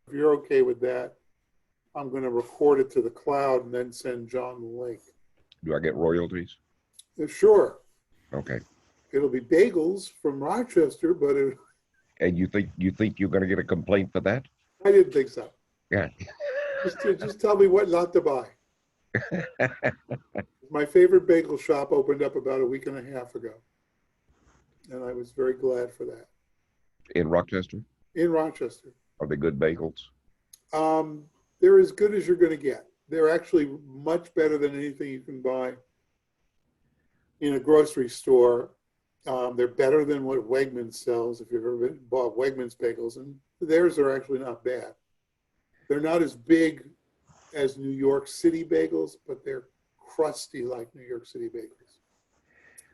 If you're okay with that, I'm going to record it to the cloud and then send John the link. Do I get royalties? Sure, Okay. it'll be bagels from Rochester, but And you think you're going to get a complaint for that? I didn't think so. Yeah. Just tell me what not to buy. My favorite bagel shop opened up about a week and a half ago, and I was very glad for that. In Rochester? In Rochester, Are they good bagels? they're as good as you're going to get. They're actually much better than anything you can buy in a grocery store. They're better than what Wegmans sells if you've ever bought Wegmans bagels, and theirs are actually not bad. They're not as big as New York City bagels, but they're crusty like New York City bagels.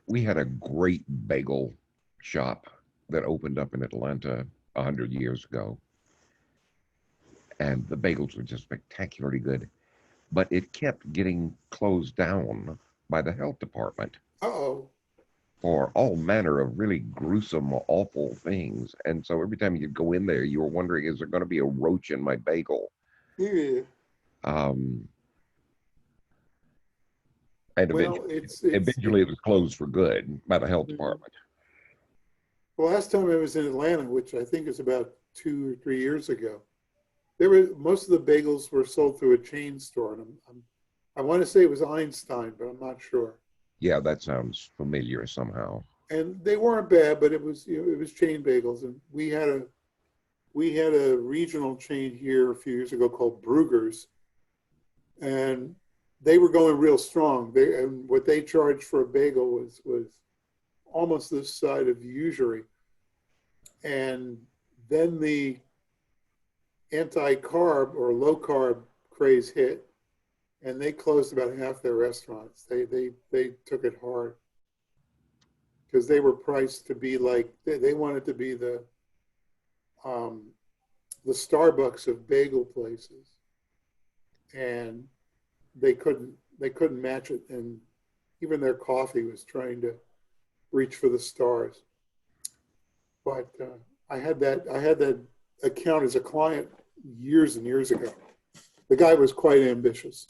We had a great bagel shop that opened up in Atlanta 100 years ago, and the bagels were just spectacularly good. But it kept getting closed down by the health department Uh-oh. for all manner of really gruesome, awful things. And so every time you'd go in there, you were wondering, is there going to be a roach in my bagel? Yeah. Um, and Well, eventually it was closed for good by the health department. the last time I was in Atlanta, which I think is about 2 or 3 years ago, there were most of the bagels were sold through a chain store, and I want to say it was Einstein, but I'm not sure. Yeah, that sounds familiar somehow. And they weren't bad, but it was it was chain bagels, and we had a regional chain here a few years ago called Brugger's, and they were going real strong. And what they charged for a bagel was almost this side of usury. And then the anti-carb or low-carb craze hit, and they closed about half their restaurants. They took it hard because they were priced to be like they wanted to be um, the Starbucks of bagel places, and they couldn't match it, and even their coffee was trying to reach for the stars. But I had that account as a client years and years ago. The guy was quite ambitious.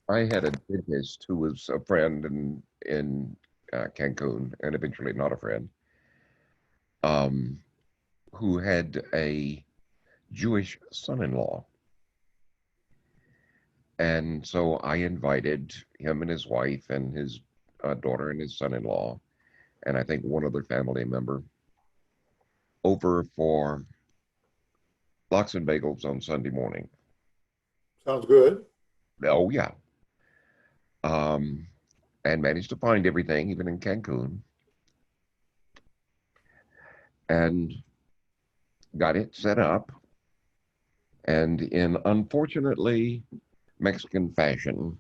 I had a dentist who was a friend in Cancun, and eventually not a friend, um, who had a Jewish son-in-law. And so I invited him and his wife and his daughter and his son-in-law, and I think one other family member, over for lox and bagels on Sunday morning. Sounds good. Oh, yeah. Um, and managed to find everything, even in Cancun, and got it set up. And in unfortunately Mexican fashion,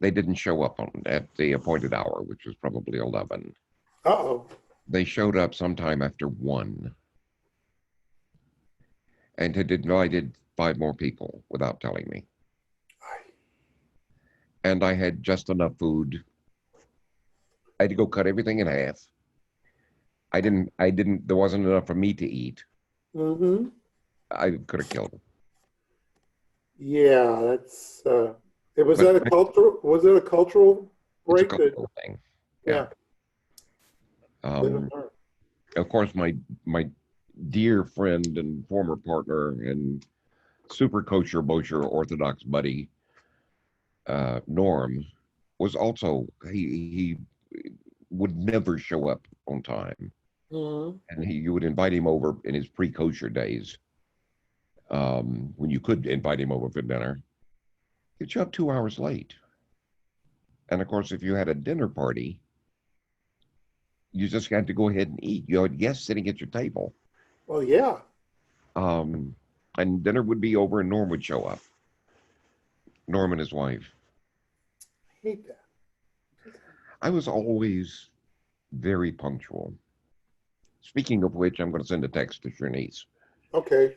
they didn't show up at the appointed hour, which was probably 11. Uh-oh. They showed up sometime after 1 and had invited 5 more people without telling me. And I had just enough food. I had to go cut everything in half. There wasn't enough for me to eat. Mm-hmm. I could have killed him. Yeah, that's But was it a cultural it's a break that cultural thing. Yeah. yeah, live and Um, learn. of course, my dear friend and former partner and super kosher bosher Orthodox buddy, Norm, was also he would never show up on time, Mm-hmm. and you would invite him over in his pre-kosher days, when you could invite him over for dinner. He'd show up 2 hours late, and of course, if you had a dinner party, you just had to go ahead and eat. You had guests sitting at your table, Well, yeah. um, and dinner would be over, and Norm would show up. Norm and his wife. I hate that. I was always very punctual. Speaking of which, I'm going to send a text to Chernice. Okay.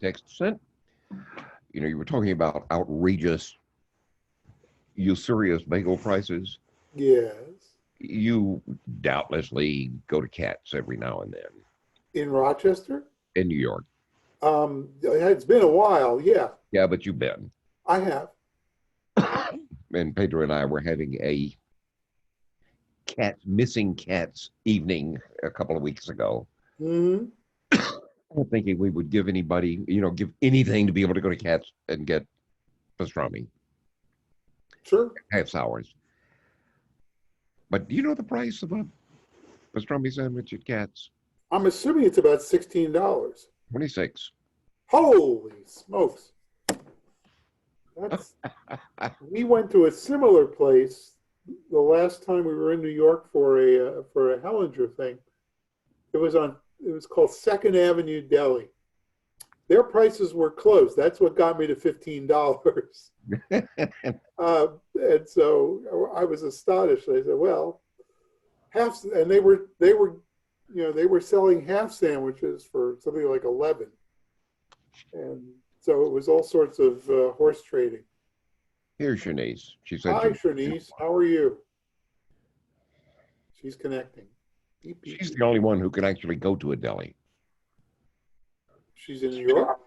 Text sent. You know, you were talking about outrageous, usurious bagel prices. Yes. You doubtlessly go to Cats every now and then In Rochester? in New York. It's been a while. Yeah, Yeah, but you've been. I have. And Pedro and I were having a missing cats evening a couple of weeks ago. Hmm. I'm thinking we would give anybody, give anything to be able to go to Cats and get pastrami, Sure. half sours. But do you know the price of a pastrami sandwich at Cats? I'm assuming it's about $16. 26. Holy smokes. That's we went to a similar place the last time we were in New York for a Hellinger thing. It was called Second Avenue Deli. Their prices were close. That's what got me to $15. And so I was astonished. I said, "Well, and they were selling half sandwiches for something like 11, and so it was all sorts of horse trading." Here's Chernice. She said Hi, Chernice. How are you? She's connecting. Beep, beep, she's beep. the only one who can actually go to a deli. She's in New York.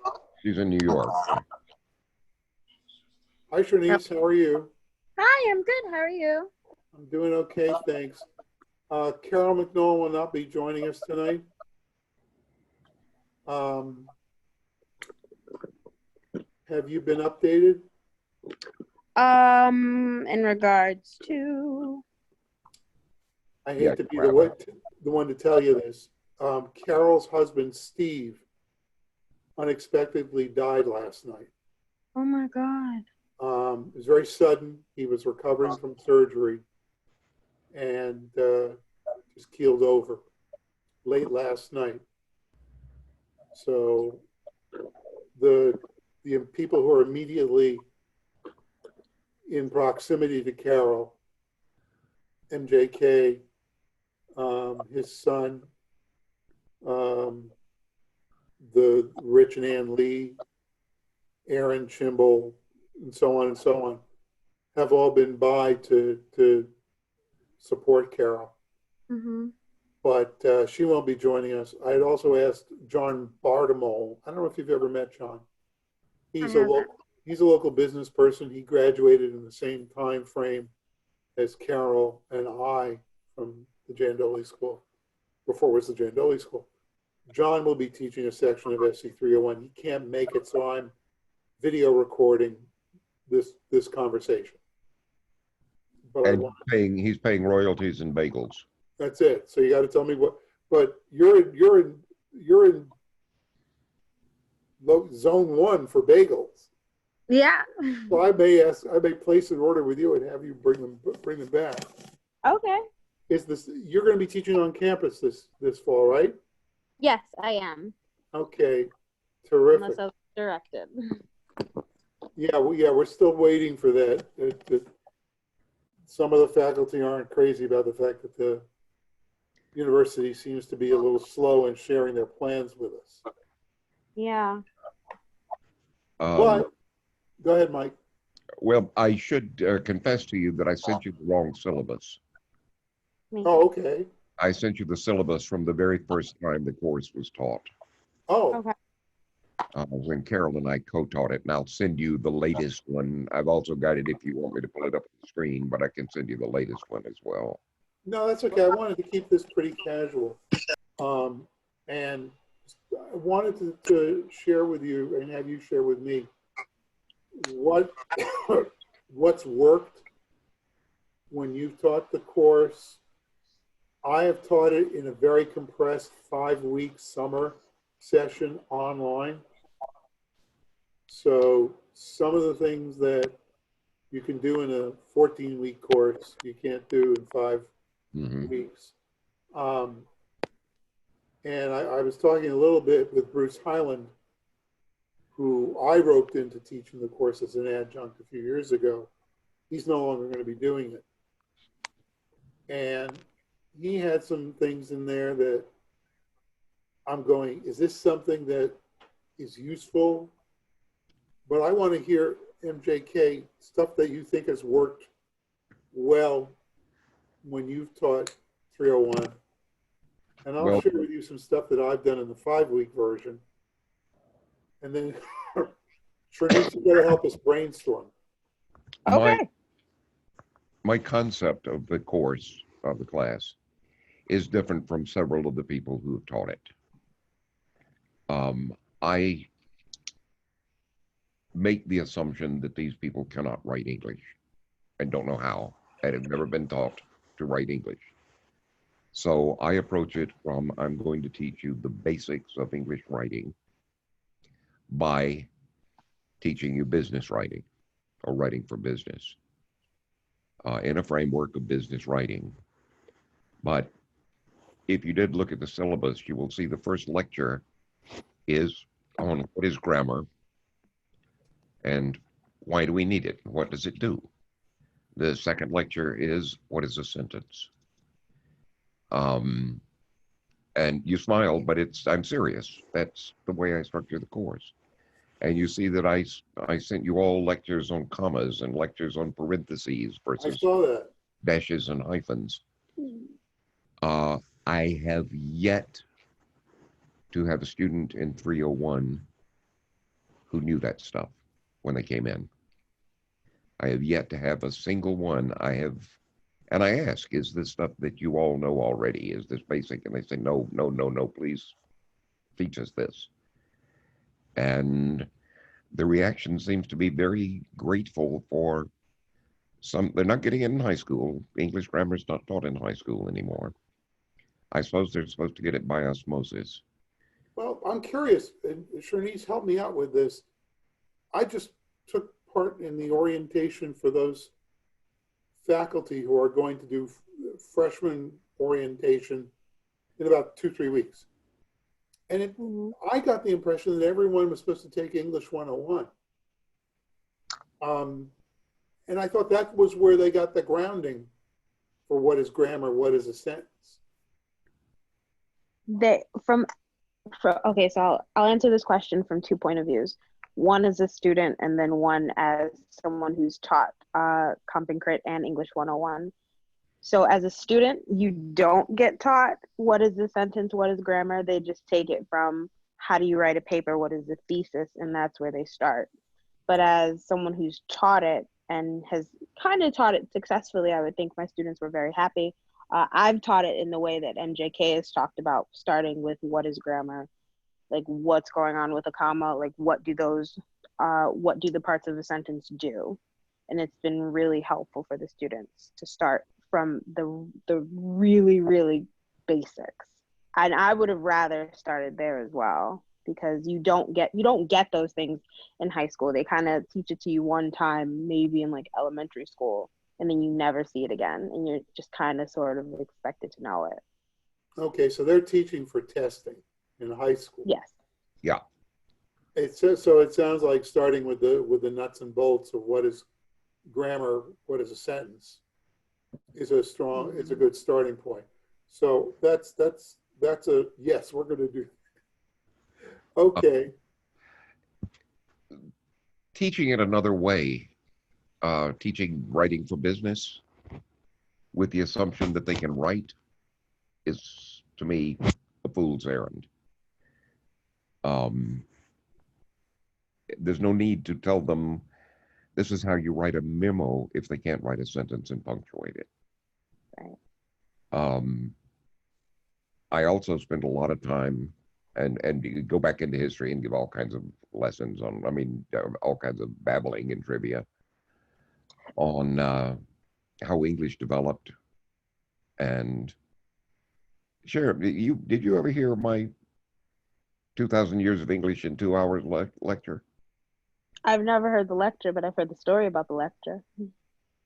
She's in New York. Hi, Chernice. How are you? Hi, I'm good. How are you? I'm doing okay, thanks. Carol McNoll will not be joining us tonight. Have you been updated? In regards to, I hate to be the one to tell you this. Carol's husband, Steve, unexpectedly died last night. oh my God. It was very sudden. He was recovering from surgery and just keeled over late last night. So the people who are immediately in proximity to Carol, MJK, his son, the Rich and Ann Lee, Aaron Chimble, and so on, have all been by to support Carol. Mm-hmm. But she won't be joining us. I had also asked John Bartimole. I don't know if you've ever met John. He's a local business person. He graduated in the same time frame as Carol and I from the Jandoli School, before it was the Jandoli School. John will be teaching a section of SC301. He can't make it, so I'm video recording this conversation. But And he's paying royalties and bagels. That's it. So you got to tell me what. But you're in zone 1 for bagels. Yeah. So I may place an order with you and have you bring them back. Okay. You're going to be teaching on campus this fall, right? Yes, I am. Okay, terrific. Unless I was directed. Yeah, we're still waiting for that. Some of the faculty aren't crazy about the fact that the university seems to be a little slow in sharing their plans with us. Yeah. But go ahead, Mike. Well, I should confess to you that I sent you the wrong syllabus. Oh, okay. I sent you the syllabus from the very first time the course was taught. Oh, Okay. When Carol and I co-taught it, and I'll send you the latest one. I've also got it if you want me to pull it up on the screen, but I can send you the latest one as well. no, that's okay. I wanted to keep this pretty casual. And I wanted to share with you and have you share with me what's worked when you've taught the course. I have taught it in a very compressed 5-week summer session online. So some of the things that you can do in a 14-week course, you can't do in 5 weeks. And I was talking a little bit with Bruce Hyland, who I roped into teaching the course as an adjunct a few years ago. He's no longer going to be doing it. And he had some things in there that I'm going, is this something that is useful, but I want to hear, MJK, stuff that you think has worked well when you've taught 301. And I'll Well, share with you some stuff that I've done in the 5-week version. And then Chernice, you got to help us brainstorm. Okay. My concept of the course, of the class, is different from several of the people who have taught it. I make the assumption that these people cannot write English and don't know how and have never been taught to write English. So I approach it from, I'm going to teach you the basics of English writing by teaching you business writing or writing for business in a framework of business writing. But if you did look at the syllabus, you will see the first lecture is on what is grammar and why do we need it? What does it do? The second lecture is what is a sentence? And you smile, but I'm serious. That's the way I structure the course. And you see that I sent you all lectures on commas and lectures on parentheses I versus saw that. dashes and hyphens. I have yet to have a student in 301 who knew that stuff when they came in. I have yet to have a single one. And I ask, is this stuff that you all know already? Is this basic? And they say, no, please teach us this. And the reaction seems to be very grateful for some. They're not getting it in high school. English grammar is not taught in high school anymore. I suppose they're supposed to get it by osmosis. Well, I'm curious, and Chernice, help me out with this. I just took part in the orientation for those faculty who are going to do freshman orientation in about 2-3 weeks. And I got the impression that everyone was supposed to take English 101. And I thought that was where they got the grounding for what is grammar, what is a sentence. Okay, so I'll answer this question from 2 point of views. One as a student, and then one as someone who's taught Comp and Crit and English 101. So as a student, you don't get taught what is the sentence, what is grammar. They just take it from how do you write a paper, what is the thesis, and that's where they start. But as someone who's taught it and has kind of taught it successfully, I would think my students were very happy. I've taught it in the way that MJK has talked about, starting with what is grammar, like what's going on with a comma, like what do the parts of a sentence do? And it's been really helpful for the students to start from the really, really basics. And I would have rather started there as well, because you don't get those things in high school. They kind of teach it to you one time, maybe in like elementary school, and then you never see it again, and you're just kind of sort of expected to know it. Okay, so they're teaching for testing in high school. Yes. Yeah. So it sounds like starting with the nuts and bolts of what is grammar, what is a sentence, is a good starting point. So that's a yes, we're going to do. Okay. Teaching it another way, teaching writing for business with the assumption that they can write is, to me, a fool's errand. There's no need to tell them this is how you write a memo if they can't write a sentence and punctuate it. Right. I also spend a lot of time and you go back into history and give all kinds of lessons on, all kinds of babbling and trivia on how English developed. And sure, did you ever hear my 2,000 Years of English in 2 hours lecture? I've never heard the lecture, but I've heard the story about the lecture.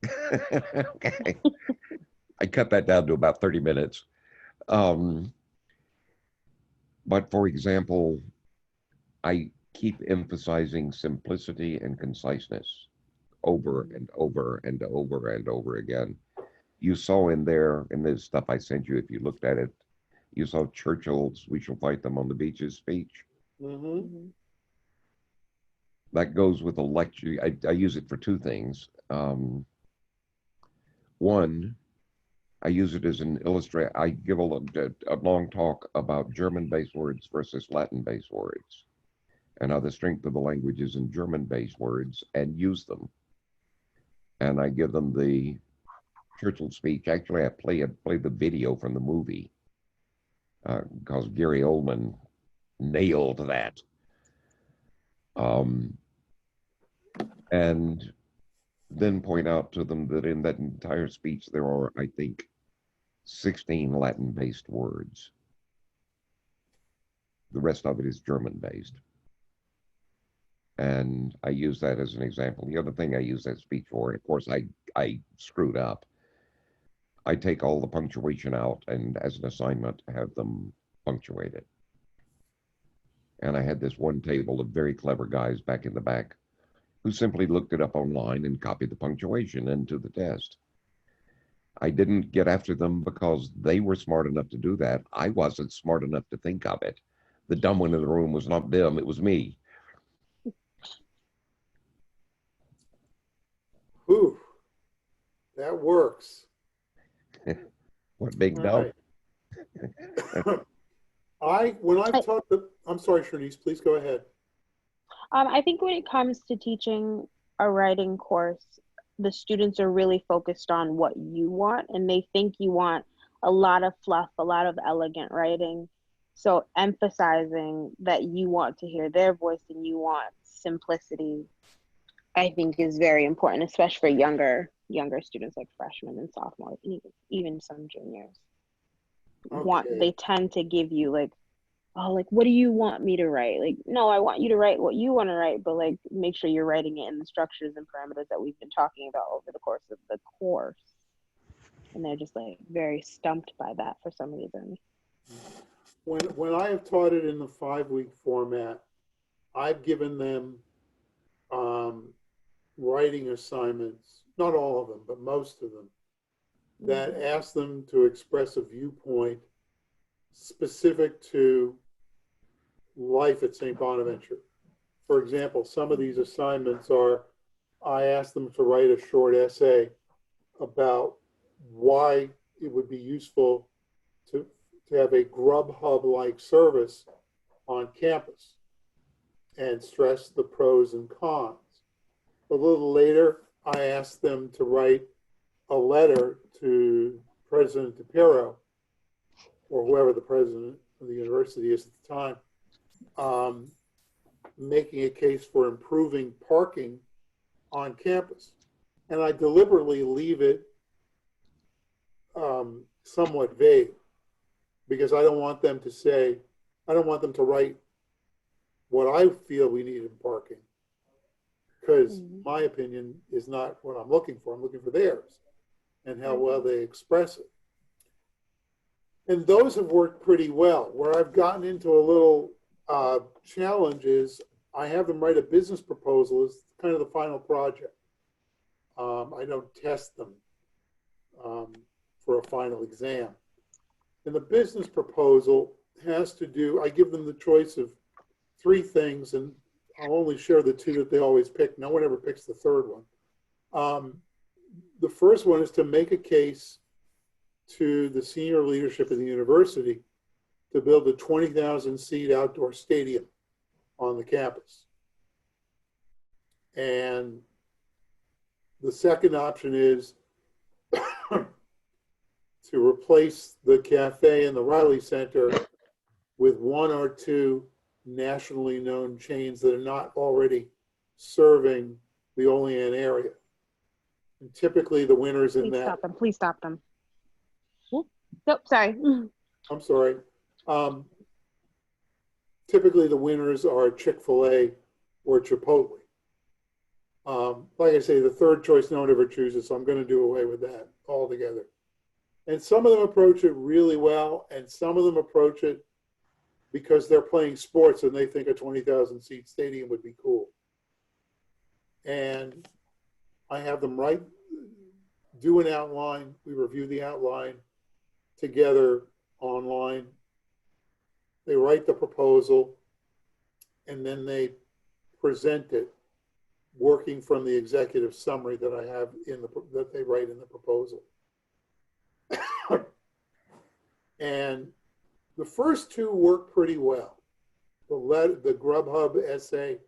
Okay. I cut that down to about 30 minutes. But for example, I keep emphasizing simplicity and conciseness over and over and over and over again. You saw in there, in the stuff I sent you, if you looked at it, you saw Churchill's "We shall fight them on the beaches" speech. Mm-hmm. that goes with a lecture. I use it for two things. One, I use it as an illustrator. I give a long talk about German-based words versus Latin-based words, and how the strength of the language is in German-based words, and use them. And I give them the Churchill speech. Actually, I play the video from the movie because Gary Oldman nailed that. And then point out to them that in that entire speech there are, I think, 16 Latin-based words. The rest of it is German-based. And I use that as an example. The other thing I use that speech for, and of course I screwed up, I take all the punctuation out and as an assignment have them punctuate it. And I had this one table of very clever guys back in the back who simply looked it up online and copied the punctuation into the test. I didn't get after them because they were smart enough to do that. I wasn't smart enough to think of it. The dumb one in the room was not them, it was me. Whew, that works. What big All dumb. right. When I've taught the, I'm sorry, Chernice, please go ahead. I think when it comes to teaching a writing course, the students are really focused on what you want, and they think you want a lot of fluff, a lot of elegant writing. So emphasizing that you want to hear their voice and you want simplicity, I think is very important, especially for younger students like freshmen and sophomores, and even some juniors. Okay. They tend to give you like, oh, like, what do you want me to write? Like, no, I want you to write what you want to write, but like, make sure you're writing it in the structures and parameters that we've been talking about over the course of the course. And they're just like very stumped by that for some reason. When I have taught it in the 5-week format, I've given them writing assignments, not all of them, but most of them, that ask them to express a viewpoint specific to life at St. Bonaventure. For example, some of these assignments are, I asked them to write a short essay about why it would be useful to have a Grubhub-like service on campus and stress the pros and cons. A little later, I asked them to write a letter to President DePiro, or whoever the president of the university is at the time, making a case for improving parking on campus. And I deliberately leave it somewhat vague because I don't want them to write what I feel we need in parking, because my opinion is not what I'm looking for. I'm looking for theirs and how well they express it. And those have worked pretty well. Where I've gotten into a little challenge is I have them write a business proposal as kind of the final project. I don't test them for a final exam. And the business proposal has to do, I give them the choice of 3 things, and I'll only share the 2 that they always pick. No one ever picks the third one. The first one is to make a case to the senior leadership of the university to build a 20,000 seat outdoor stadium on the campus. And the second option is to replace the cafe in the Riley Center with 1 or 2 nationally known chains that are not already serving the Olean area. And typically the winners in that. Please stop them. Nope, sorry. I'm sorry. Typically the winners are Chick-fil-A or Chipotle. Like I say, the third choice no one ever chooses, so I'm going to do away with that altogether. And some of them approach it really well, and some of them approach it because they're playing sports and they think a 20,000 seat stadium would be cool. And I have them do an outline. We review the outline together online. They write the proposal, and then they present it working from the executive summary that I have that they write in the proposal. And the first two work pretty well. The Grubhub essay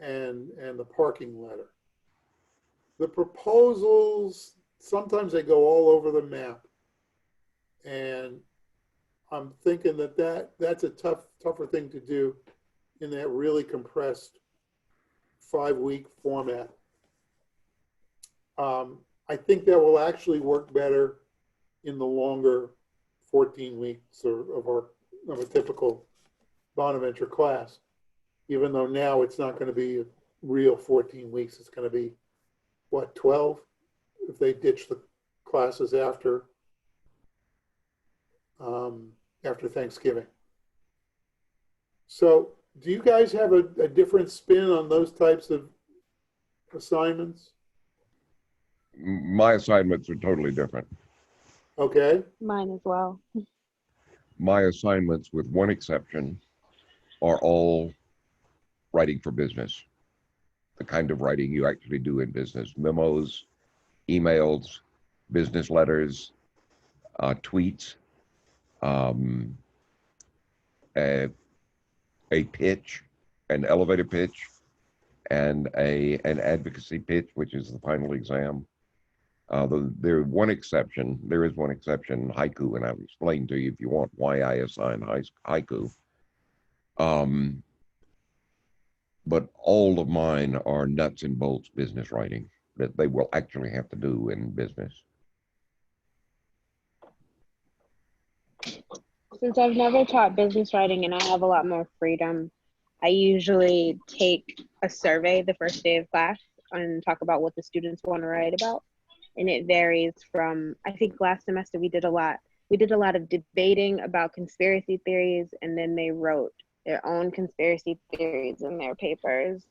and the parking letter. The proposals, sometimes they go all over the map. And I'm thinking that's a tougher thing to do in that really compressed 5-week format. I think that will actually work better in the longer 14 weeks of a typical Bonaventure class, even though now it's not going to be a real 14 weeks. It's going to be, what, 12 if they ditch the classes after Thanksgiving. So do you guys have a different spin on those types of assignments? My assignments are totally different. Okay. Mine as well. My assignments, with one exception, are all writing for business. The kind of writing you actually do in business. Memos, emails, business letters, tweets, a pitch, an elevator pitch, and an advocacy pitch, which is the final exam. There is one exception, haiku, and I'll explain to you if you want why I assign haiku. But all of mine are nuts and bolts business writing that they will actually have to do in business. Since I've never taught business writing and I have a lot more freedom, I usually take a survey the first day of class and talk about what the students want to write about. And it varies from, I think last semester we did a lot of debating about conspiracy theories, and then they wrote their own conspiracy theories in their papers.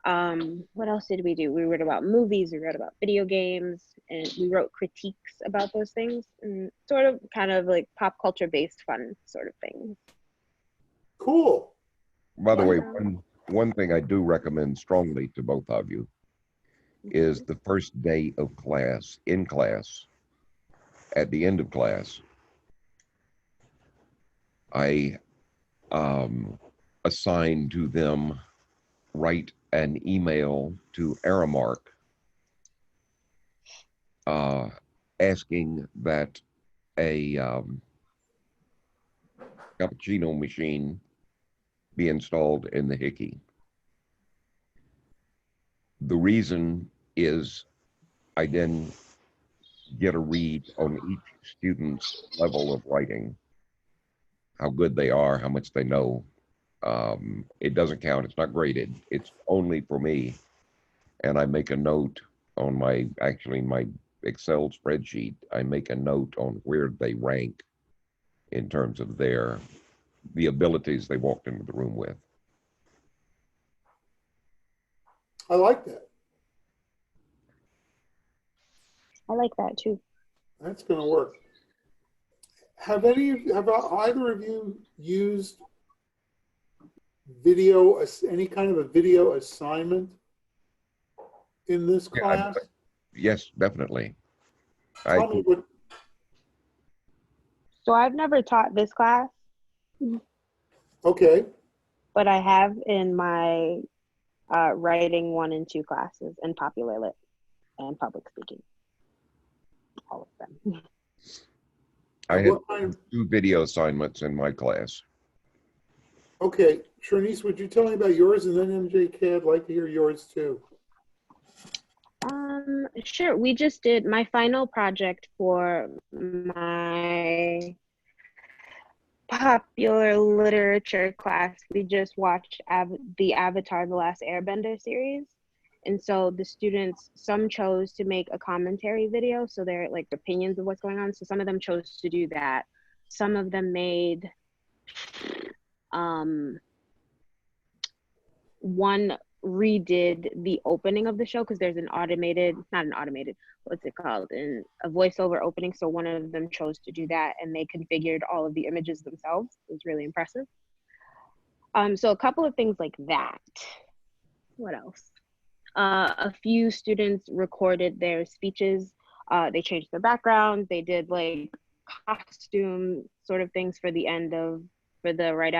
What else did we do? We wrote about movies, we wrote about video games, and we wrote critiques about those things, and sort of kind of like pop culture based fun sort of things. Cool. By the way, one thing I do recommend strongly to both of you is the first day of class, in class, at the end of class, I assign to them, write an email to Aramark asking that a cappuccino machine be installed in the Hickey. The reason is I then get a read on each student's level of writing, how good they are, how much they know. It doesn't count. It's not graded. It's only for me. And I make a note on my Excel spreadsheet. I make a note on where they rank in terms of the abilities they walked into the room with. I like that. I like that too. That's going to work. Have either of you used any kind of a video assignment in this class? Yes, definitely. Tell me what. So I've never taught this class. Okay. But I have in my writing 1 and 2 classes, and popular lit and public speaking. All of them. I had 2 video assignments in my class. Okay, Chernice, would you tell me about yours, and then MJK, I'd like to hear yours too. Sure. We just did my final project for my popular literature class. We just watched the Avatar: The Last Airbender series. And so the students, some chose to make a commentary video, so they're like opinions of what's going on. So some of them chose to do that. Some of them made one redid the opening of the show, because there's a voiceover opening. So one of them chose to do that, and they configured all of the images themselves. It was really impressive. So a couple of things like that. What else? A few students recorded their speeches. They changed their backgrounds. They did like costume sort of things for the end of for the right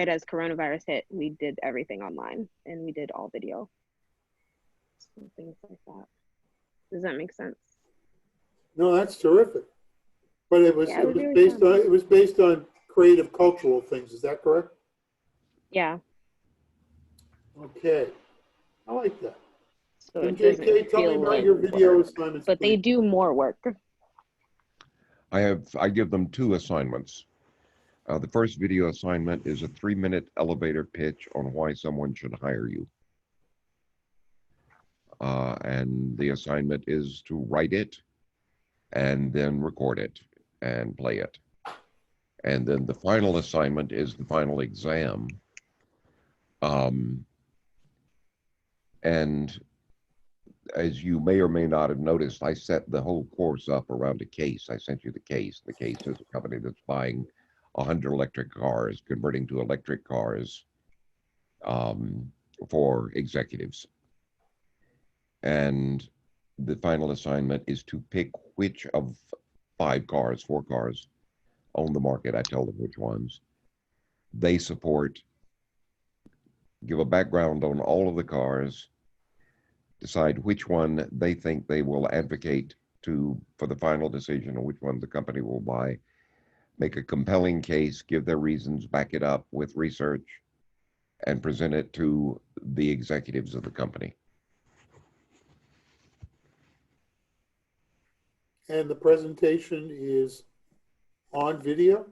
as coronavirus hit. We did everything online and we did all video. So things like that. Does that make sense? No, that's terrific. But it was Yeah, it was really based fun. on it was based on creative cultural things. Is that correct? Yeah. Okay, I like that. So it doesn't MJK, tell me feel about like your video work, assignments, but they please. do more work. I give them 2 assignments. The first video assignment is a 3-minute elevator pitch on why someone should hire you. And the assignment is to write it and then record it and play it. And then the final assignment is the final exam. And as you may or may not have noticed, I set the whole course up around a case. I sent you the case. The case is a company that's buying 100 electric cars, converting to electric cars for executives. And the final assignment is to pick which of 4 cars on the market. I tell them which ones they support, give a background on all of the cars, decide which one they think they will advocate for the final decision on which one the company will buy, make a compelling case, give their reasons, back it up with research, and present it to the executives of the company. And the presentation is on video?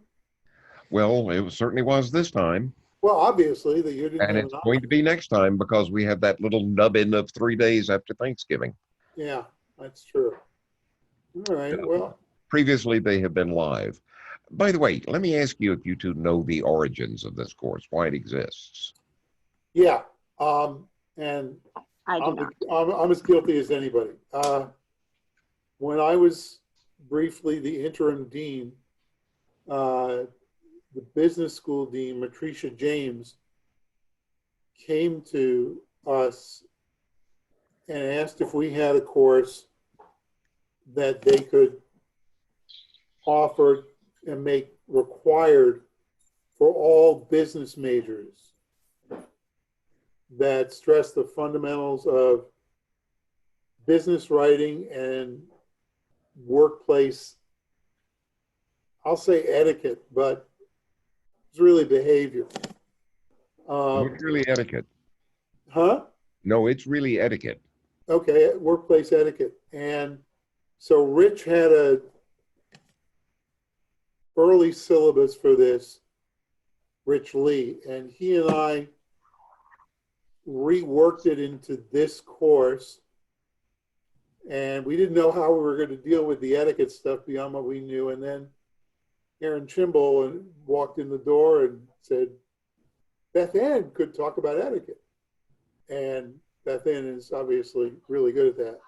Well, it certainly was this time. Well, obviously that you didn't And have it's an going to be next time because we have that little nubbin of 3 days after Thanksgiving. Yeah, that's true. All right, well. Previously, they have been live. By the way, let me ask you if you two know the origins of this course, why it exists. Yeah, and I do not. I'm as guilty as anybody. When I was briefly the interim dean, the business school dean, Matricia James, came to us and asked if we had a course that they could offer and make required for all business majors that stress the fundamentals of business writing and workplace, I'll say etiquette, but it's really behavior. It's really etiquette. Huh? No, it's really etiquette. Okay, workplace etiquette. And so Rich had a early syllabus for this, Rich Lee, and he and I reworked it into this course. And we didn't know how we were going to deal with the etiquette stuff beyond what we knew. And then Aaron Chimble walked in the door and said, Beth Ann could talk about etiquette. And Beth Ann is obviously really good at that.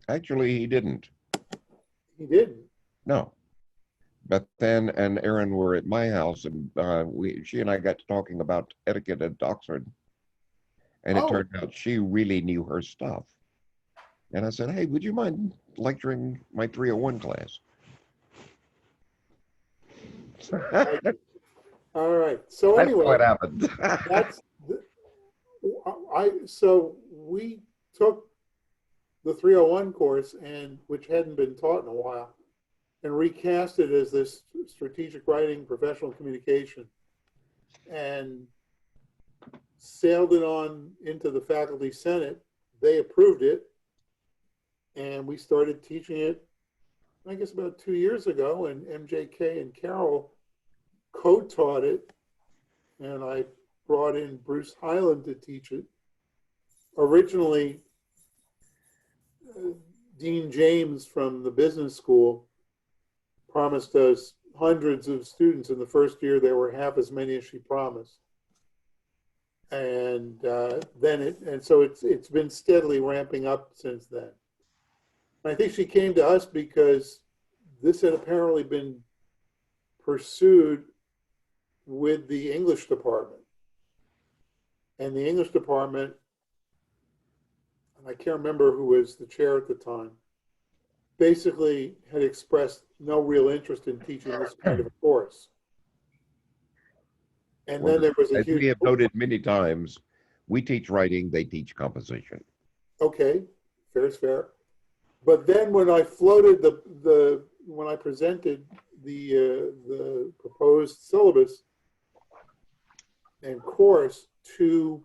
Actually, he didn't. He didn't. No. Beth Ann and Aaron were at my house, and she and I got to talking about etiquette at Oxford. And it turned out she really knew her stuff. And I said, hey, would you mind lecturing my 301 class? All right. So That's anyway, what happened. So we took the 301 course, and which hadn't been taught in a while, and recast it as this strategic writing, professional communication, and sailed it on into the faculty senate. They approved it, and we started teaching it, I guess, about 2 years ago, and MJK and Carol co-taught it, and I brought in Bruce Hyland to teach it. Originally, Dean James from the business school promised us hundreds of students. In the first year, there were half as many as she promised. And so it's been steadily ramping up since then. And I think she came to us because this had apparently been pursued with the English department. And the English department I can't remember who was the chair at the time, basically had expressed no real interest in teaching this kind of a course. And Well, then there was a as huge, we have noted many times, we teach writing, they teach composition. okay, fair is fair. But then when I floated when I presented the proposed syllabus and course to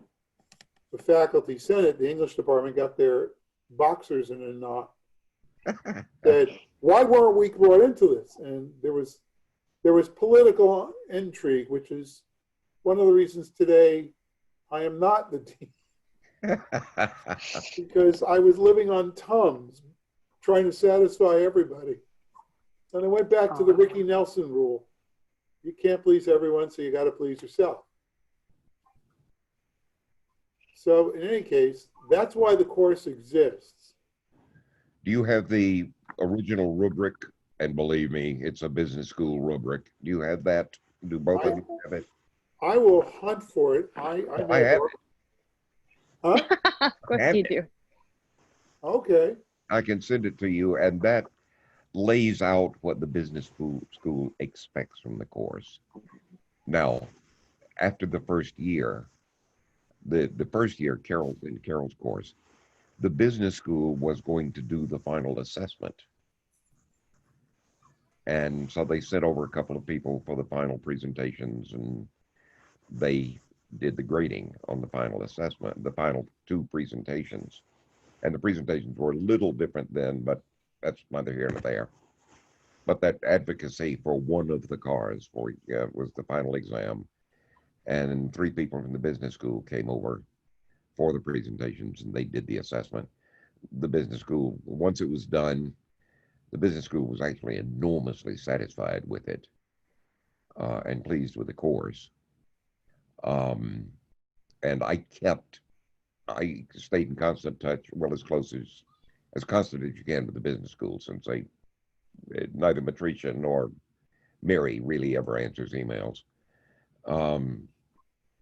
the faculty senate, the English department got their boxers in a knot. Said, why weren't we brought into this? And there was political intrigue, which is one of the reasons today I am not the dean, because I was living on Tums, trying to satisfy everybody. And I went back to the Ricky Nelson rule. You can't please everyone, so you got to please yourself. So in any case, that's why the course exists. Do you have the original rubric? And believe me, it's a business school rubric. Do you have that? Do both of you have it? I will hunt for it. I have it. Huh? Of course you do. Okay. I can send it to you, and that lays out what the business school expects from the course. Now, after the first year, the first year, Carol's course, the business school was going to do the final assessment. And so they sent over a couple of people for the final presentations, and they did the grading on the final assessment, the final two presentations. And the presentations were a little different then, but that's neither here nor there. But that advocacy for one of the cars was the final exam. And 3 people from the business school came over for the presentations, and they did the assessment. The business school, once it was done, the business school was actually enormously satisfied with it and pleased with the course. And I stayed in constant touch, well, as constant as you can with the business school, since neither Matricia nor Mary really ever answers emails.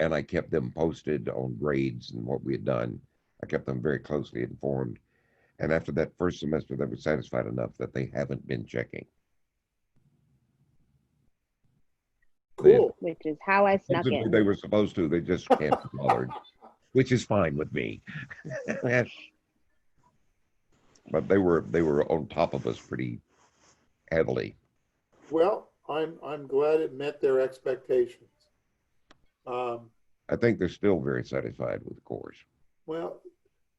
And I kept them posted on grades and what we had done. I kept them very closely informed. And after that first semester, they were satisfied enough that they haven't been checking. Cool. Which is how I snuck in. They were supposed to. They just can't be bothered, which is fine with me. But they were on top of us pretty heavily. Well, I'm glad it met their expectations. I think they're still very satisfied with the course. Well,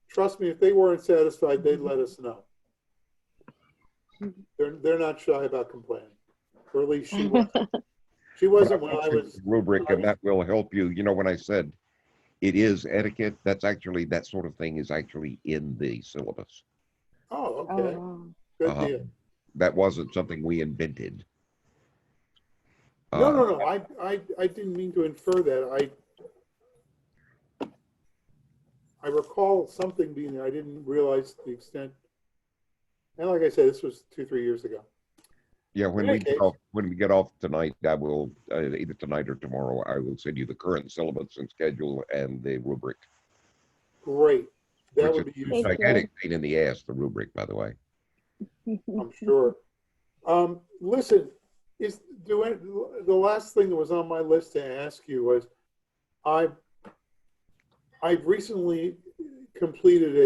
trust me, if they weren't satisfied, they'd let us know. They're not shy about complaining, or at least she wasn't. She wasn't when I was. Rubric, and that will help you. You know, when I said it is etiquette, that sort of thing is actually in the syllabus. Oh, okay. Good deal. That wasn't something we invented. No. I didn't mean to infer that. I recall something being there. I didn't realize the extent. And like I said, this was 2-3 years ago. Yeah, when we get off tonight, I will either tonight or tomorrow. I will send you the current syllabus and schedule and the rubric. Great, that would be useful. useful. Gigantic pain in the ass, the rubric, by the way. I'm sure. Listen, the last thing that was on my list to ask you was, I've recently completed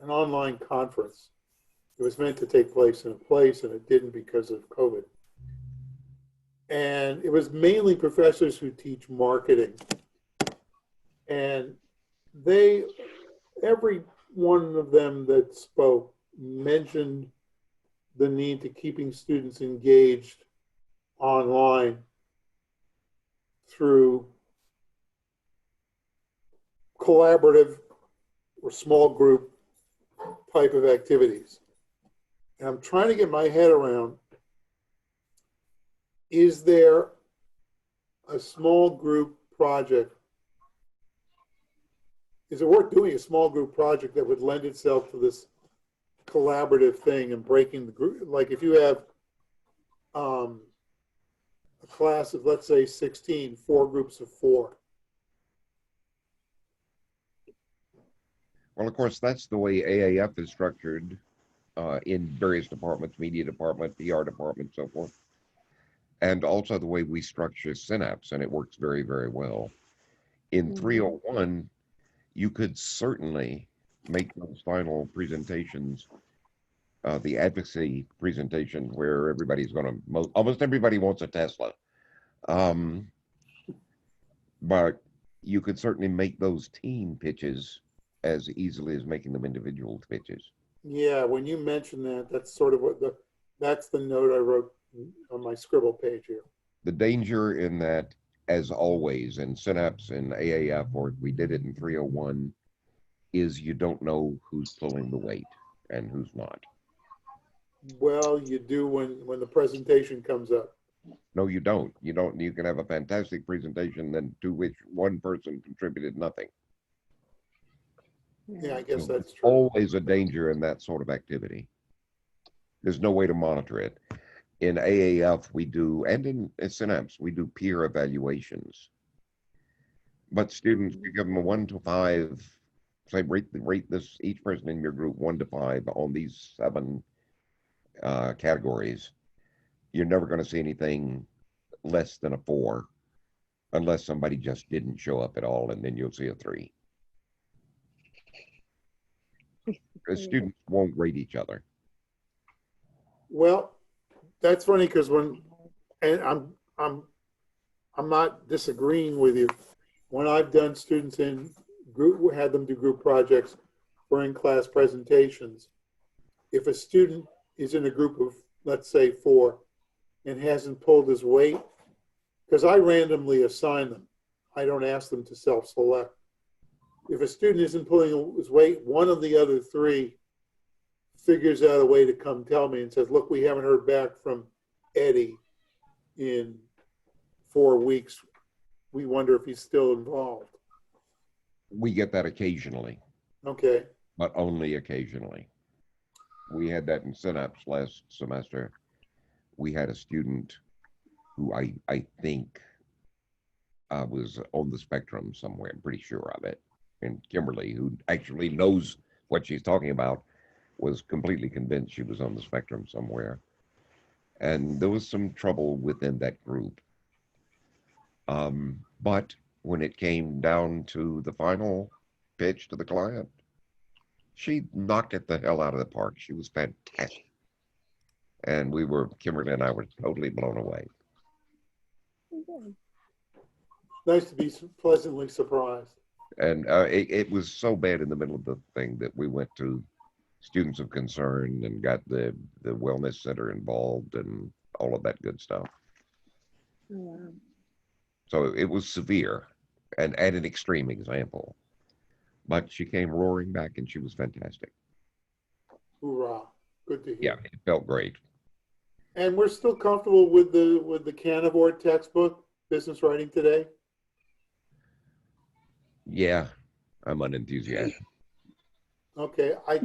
an online conference. It was meant to take place in a place, and it didn't because of COVID. And it was mainly professors who teach marketing. And every one of them that spoke mentioned the need to keeping students engaged online through collaborative or small group type of activities. And I'm trying to get my head around, is there a small group project? Is it worth doing a small group project that would lend itself to this collaborative thing and breaking the group? Like if you have a class of, let's say, 16, 4 groups of 4. Well, of course, that's the way AAF is structured in various departments, media department, PR department, so forth. And also the way we structure Synapse, and it works very, very well. In 301, you could certainly make those final presentations, the advocacy presentation, where everybody's going to, almost everybody wants a Tesla. But you could certainly make those team pitches as easily as making them individual pitches. Yeah, when you mention that, that's sort of that's the note I wrote on my scribble page here. The danger in that, as always, in Synapse and AAF, or we did it in 301, is you don't know who's pulling the weight and who's not. Well, you do when the presentation comes up. No, you don't. You don't. You can have a fantastic presentation, then to which one person contributed nothing. Yeah, I guess So that's true. always a danger in that sort of activity. There's no way to monitor it. In AAF, we do, and in Synapse, we do peer evaluations. But students, we give them a 1 to 5, say rate this, each person in your group 1 to 5 on these 7 categories. You're never going to see anything less than a 4 unless somebody just didn't show up at all, and then you'll see a 3. Because students won't rate each other. Well, that's funny because and I'm not disagreeing with you. When I've done students in group, had them do group projects or in-class presentations, if a student is in a group of, let's say, 4 and hasn't pulled his weight, because I randomly assign them, I don't ask them to self-select. If a student isn't pulling his weight, one of the other 3 figures out a way to come tell me and says, look, we haven't heard back from Eddie in 4 weeks. We wonder if he's still involved. We get that occasionally. Okay. But only occasionally. We had that in Synapse last semester. We had a student who I think was on the spectrum somewhere. I'm pretty sure of it. And Kimberly, who actually knows what she's talking about, was completely convinced she was on the spectrum somewhere. And there was some trouble within that group. But when it came down to the final pitch to the client, she knocked it the hell out of the park. She was fantastic. And Kimberly and I were totally blown away. Nice to be pleasantly surprised. And it was so bad in the middle of the thing that we went to Students of Concern and got the wellness center involved and all of that good stuff. Yeah. So it was severe and at an extreme example. But she came roaring back and she was fantastic. Hoorah. Good to hear. Yeah, it felt great. And we're still comfortable with the Canavore textbook, Business Writing Today? Yeah, I'm unenthusiastic. Okay, I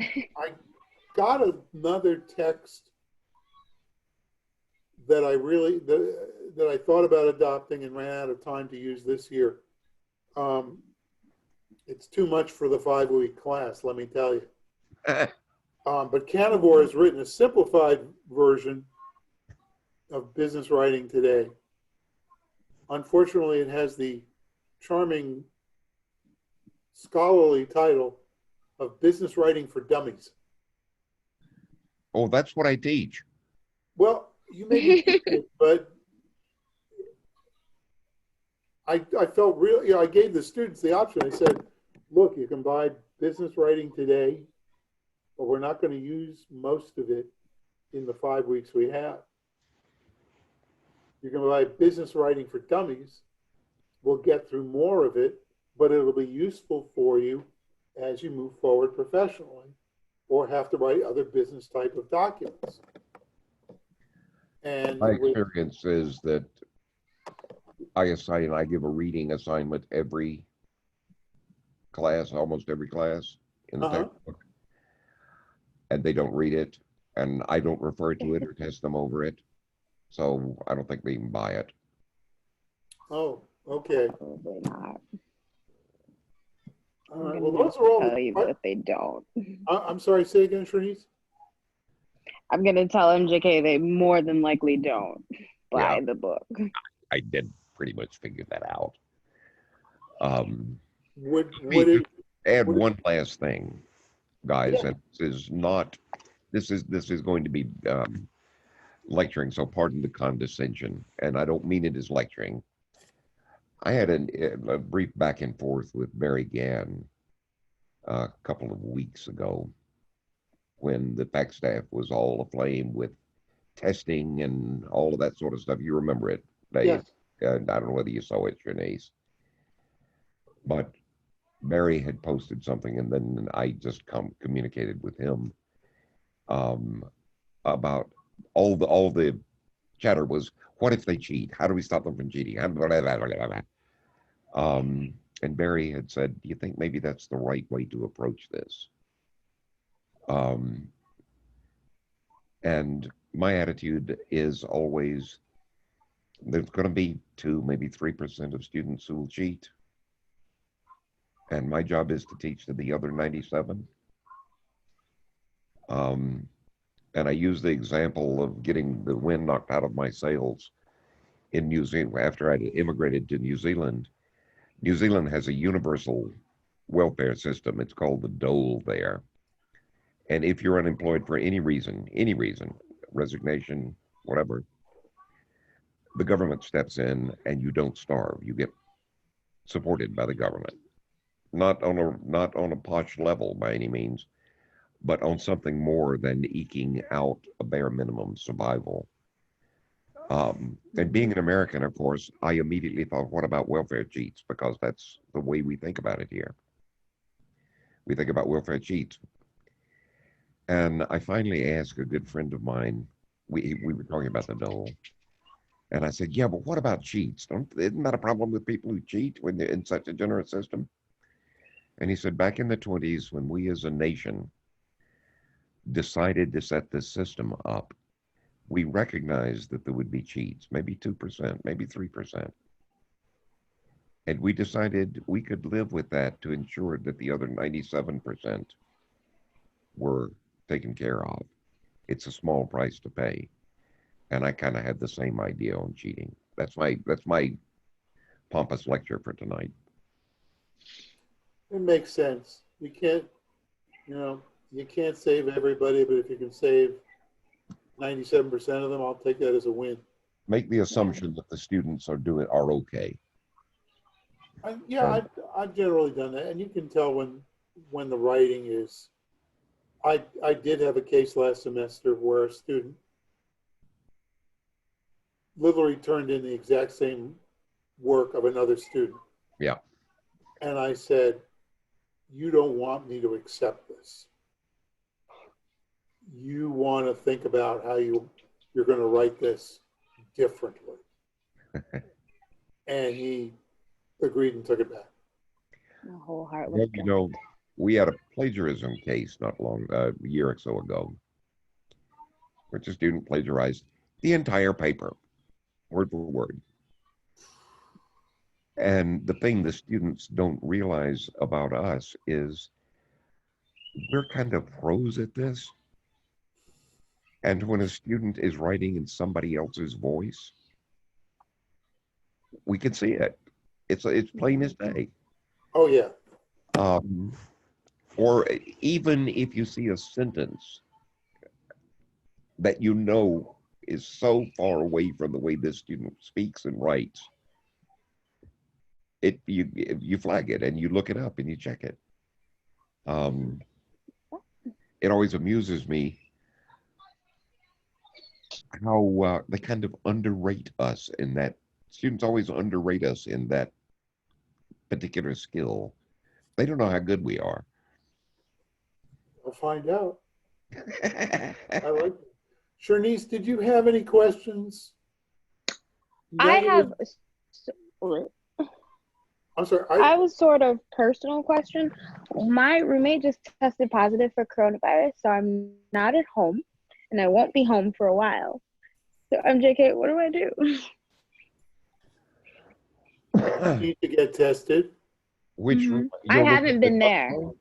got another text that that I thought about adopting and ran out of time to use this year. It's too much for the 5-week class, let me tell you. But Canavore has written a simplified version of Business Writing Today. Unfortunately, it has the charming scholarly title of Business Writing for Dummies. Oh, that's what I teach. Well, you may be teaching it, but I felt really, I gave the students the option. I said, look, you can buy Business Writing Today, but we're not going to use most of it in the 5 weeks we have. You can buy Business Writing for Dummies. We'll get through more of it, but it'll be useful for you as you move forward professionally or have to write other business type of documents. And my experience is that I give a reading assignment every class, almost every class in the textbook, and they don't read it, and I don't refer to it or test them over it, so I don't think they even buy it. Oh, okay. Probably not. All I'm right. gonna Well, those are all tell the. you that they don't. I'm sorry. Say again, Chernice. I'm gonna tell MJK they more than likely don't Yeah, buy the book. I did pretty much figure that out. Um, Would me it? add Would it? one last thing, guys, Yeah. and this is going to be lecturing, so pardon the condescension, and I don't mean it as lecturing. I had a brief back and forth with Mary Gann a couple of weeks ago when the fact staff was all aflame with testing and all of that sort of stuff. You remember it, Dave? Yes. I don't know whether you saw it, Chernice, but Mary had posted something, and then I just communicated with him um, about all the chatter was, what if they cheat? How do we stop them from cheating? And Barry had said, do you think maybe that's the right way to approach this? And my attitude is always, there's going to be 2, maybe 3% of students who will cheat. And my job is to teach to the other 97. And I use the example of getting the wind knocked out of my sails in New Zealand after I immigrated to New Zealand. New Zealand has a universal welfare system. It's called the dole there. And if you're unemployed for any reason, resignation, whatever, the government steps in and you don't starve. You get supported by the government. Not on a posh level by any means, but on something more than eking out a bare minimum survival. And being an American, of course, I immediately thought, what about welfare cheats? Because that's the way we think about it here. We think about welfare cheats. And I finally asked a good friend of mine, we were talking about the dole, and I said, yeah, but what about cheats? Isn't that a problem with people who cheat when they're in such a generous system? And he said, back in the 20s, when we as a nation decided to set this system up, we recognized that there would be cheats, maybe 2%, maybe 3%. And we decided we could live with that to ensure that the other 97% were taken care of. It's a small price to pay. And I kind of had the same idea on cheating. That's my pompous lecture for tonight. It makes sense. You can't, you can't save everybody, but if you can save 97% of them, I'll take that as a win. Make the assumption that the students are okay. I've generally done that, and you can tell when the writing is. I did have a case last semester where a student literally turned in the exact same work of another student. Yeah. And I said, you don't want me to accept this. You want to think about how you're going to write this differently. And he agreed and took it back. Wholeheartedly. Well, we had a plagiarism case not long, a year or so ago, which a student plagiarized the entire paper, word for word. And the thing the students don't realize about us is we're kind of pros at this. And when a student is writing in somebody else's voice, we can see it. It's plain as day. Oh, yeah. Or even if you see a sentence that you know is so far away from the way this student speaks and writes, you flag it and you look it up and you check it. It always amuses me how they kind of underrate us in that. Students always underrate us in that particular skill. They don't know how good we are. I'll find out. I like it. Chernice, did you have any questions? I have. I'm sorry. I have a sort of personal question. My roommate just tested positive for coronavirus, so I'm not at home, and I won't be home for a while. So MJK, what do I do? You need to get tested. Which Mhm. I your haven't roommate been in there. Buffalo?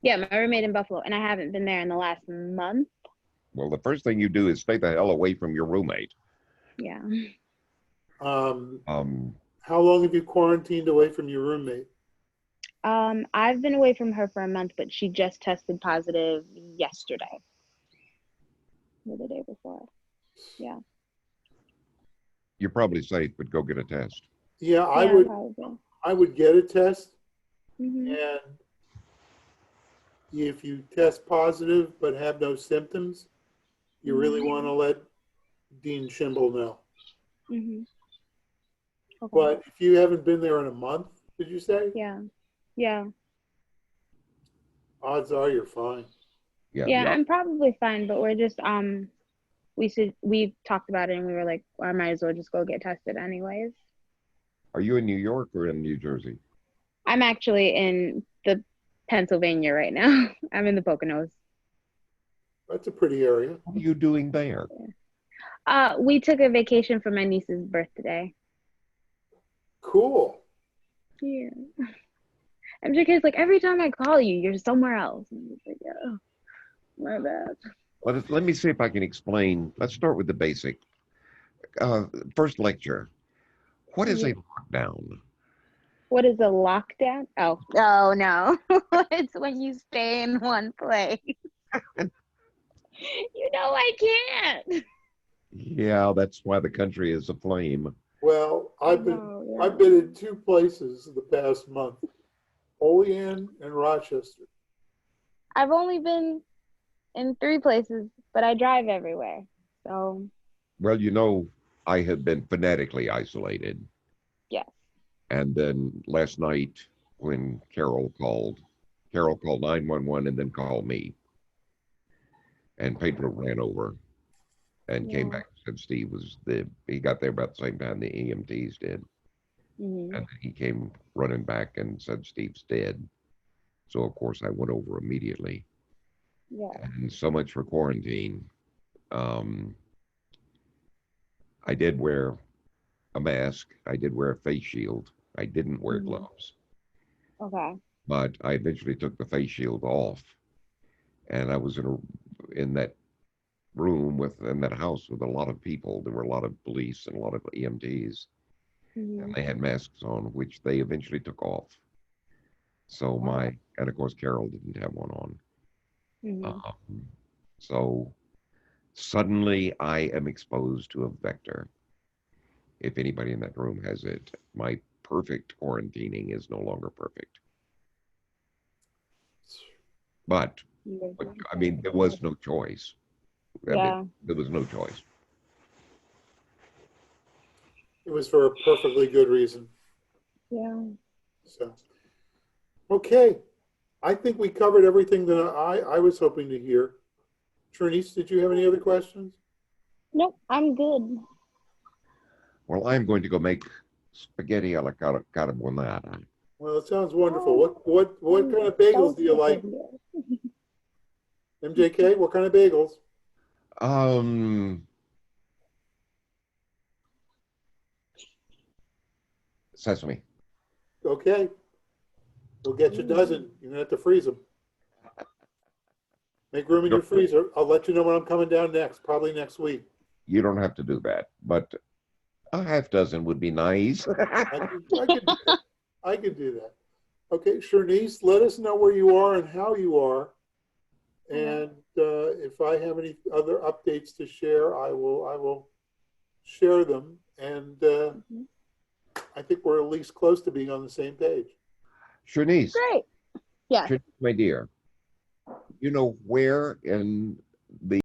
Yeah, my roommate in Buffalo, and I haven't been there in the last month. Well, the first thing you do is stay the hell away from your roommate. Yeah. Um, Um, how long have you quarantined away from your roommate? I've been away from her for a month, but she just tested positive yesterday or the day before. Yeah. you're probably safe, but go get a test. Yeah, Yeah, probably. I would get a test, Hmm. and if you test positive but have no symptoms, you really want to let Dean Schimble know. Hmm. Okay. But if you haven't been there in a month, did you say? Yeah. Yeah. Odds are you're fine. Yeah, Yeah, yeah. I'm probably fine, but we're just we talked about it and we were like, I might as well just go get tested anyways. Are you in New York or in New Jersey? I'm actually in the Pennsylvania right now. I'm in the Poconos. That's a pretty area. What are you doing there? We took a vacation for my niece's birthday. Cool. Yeah. MJK's like, every time I call you, you're somewhere else. And I'm just like, yeah, my bad. Let me see if I can explain. Let's start with the basic. First lecture. What is a lockdown? What is a lockdown? Oh no. It's when you stay in one place. You know I can't. Yeah, that's why the country is aflame. Well, I've Yeah. been in two places the past month, Olean and Rochester. I've only been in 3 places, but I drive everywhere. So Well, you know, I have been phonetically isolated. yes. And then last night when Carol called 911 and then called me. And Pedro ran over and came Yeah. back and said he got there about the same time the EMTs did. Hmm. And he came running back and said Steve's dead. So of course I went over immediately. Yeah. And so much for quarantine. Um, I did wear a mask. I did wear a face shield. I didn't wear gloves. Okay. But I eventually took the face shield off, and I was in that room in that house with a lot of people. There were a lot of police and a lot of EMTs, Hmm. and they had masks on, which they eventually took off. So and of course Carol didn't have one on. Hmm. So suddenly I am exposed to a vector. If anybody in that room has it, my perfect quarantining is no longer perfect. But I mean, there was no choice. I mean, Yeah. there was no choice. It was for a perfectly good reason. Yeah. So, okay. I think we covered everything that I was hoping to hear. Chernice, did you have any other questions? Nope, I'm good. Well, I'm going to go make spaghetti alla carbonara. Well, it sounds wonderful. Oh, What kind of bagels do you like? MJK, what kind of bagels? Um, Sesame. Okay. We'll get you a dozen. You're gonna have to freeze them. Make room in your freezer. I'll let you know when I'm coming down next, probably next week. You don't have to do that, but a half dozen would be nice. I could do that. I could do that. Okay, Chernice, let us know where you are and how you are. And if I have any other updates to share, I will share them. And I think we're at least close to being on the same page. Chernice, Great. Yeah. my dear, you know where in the